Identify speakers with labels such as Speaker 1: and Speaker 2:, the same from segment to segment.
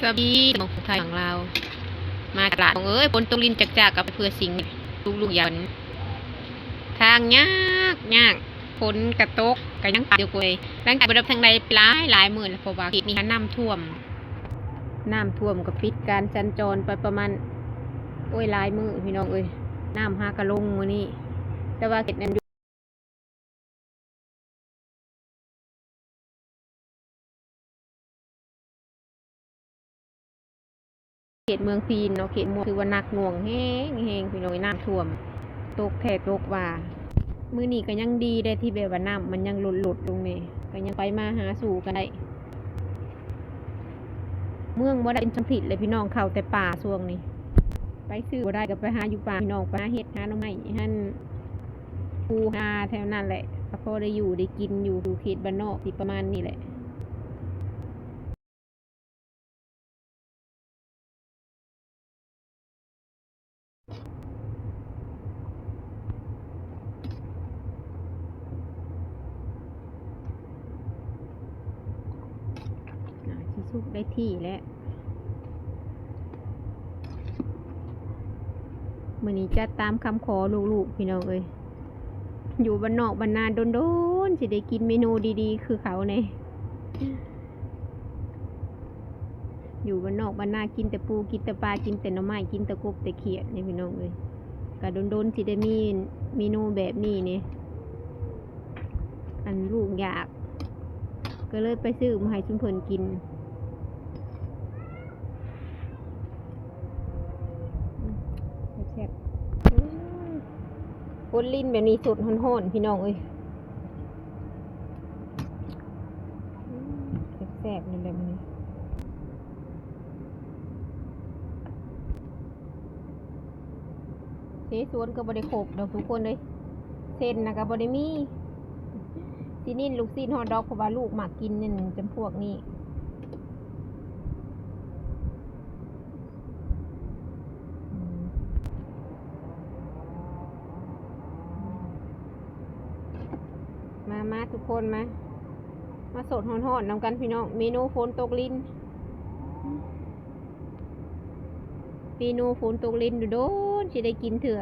Speaker 1: สวัสดีหมองไทยของเรามาตลาดเอ้ยฝนตกลินจากกับเพื่อสิ่งลูกๆอย่างทางยากฝนกระตกกันยังเดียวกันร่างกายบริบทางใดหลายหมื่นเพราะว่าเขตนี้น้ำท่วมกับปิดการสัญจรไปประมาณหลายมือพี่น้องน้ำหากระลงมือนี้แต่ว่าเขตนั้นเขตเมืองพีนเนาะเขตเมืองคือว่านักหน่วงแห้งพี่น้องน้ำท่วมตกแท้ตกว่ามือนี้ก็ยังดีได้ที่แบบว่าน้ำมันยังหลุดลงนี่ก็ยังไปมาหาสู่กันได้เมืองบ่ได้เป็นจังผิดเลยพี่น้องเข้าแต่ป่าช่วงนี้ไปซื้อบ่ได้ก็ไปหาอยู่ป่าพี่น้องไปหาเห็ดหาหน่อไม้หั่นปูหาแถวนั้นแหละพอได้อยู่ได้กินอยู่เขตบ้านนอกที่ประมาณนี้แหละสิสุกได้ที่แล้วมื้อนี้จะตามคำขอลูกๆพี่น้องอยู่บ้านนอกบ้านนาโดนๆสิได้กินเมนูดีๆคือเขาเนี่ยอยู่บ้านนอกบ้านนากินแต่ปูกินแต่ปลากินแต่หน่อไม้กินแต่กบแต่เขียดนี่พี่น้องก็โดนสิได้มีเมนูแบบนี้เนี่ยอันลูกอยากก็เลยไปซื้อมาให้ชุมพลกินแซ่บปนลิ้นแบบนี้สุดห้อนๆพี่น้องแซ่บๆนั่นแหละมันเสวนก็บริโภคดอกทุกคนเลยเส้นนะก็บริมีซีนินลูกซีนฮอทดอกเพราะว่าลูกหมักกินนี่จำพวกนี้มาทุกคนมาสดฮ้อนๆนำกันพี่น้องเมนูฝนตกลิ้นเมนูฝนตกลิ้นโดนจะได้กินเถื่อ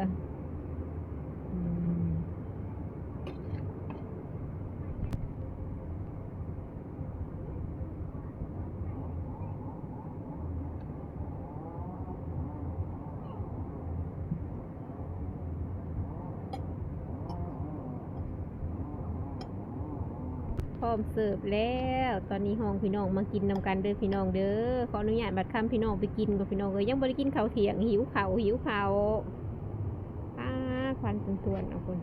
Speaker 1: พร้อมเสิร์ฟแล้วตอนนี้ห้องพี่น้องมากินนำกันเด้อพี่น้องเด้อขออนุญาตบัดคำพี่น้องไปกินกับพี่น้องยังบ่ได้กินข้าวเที่ยงหิวข้าวป้าควันส่วนๆเอาคน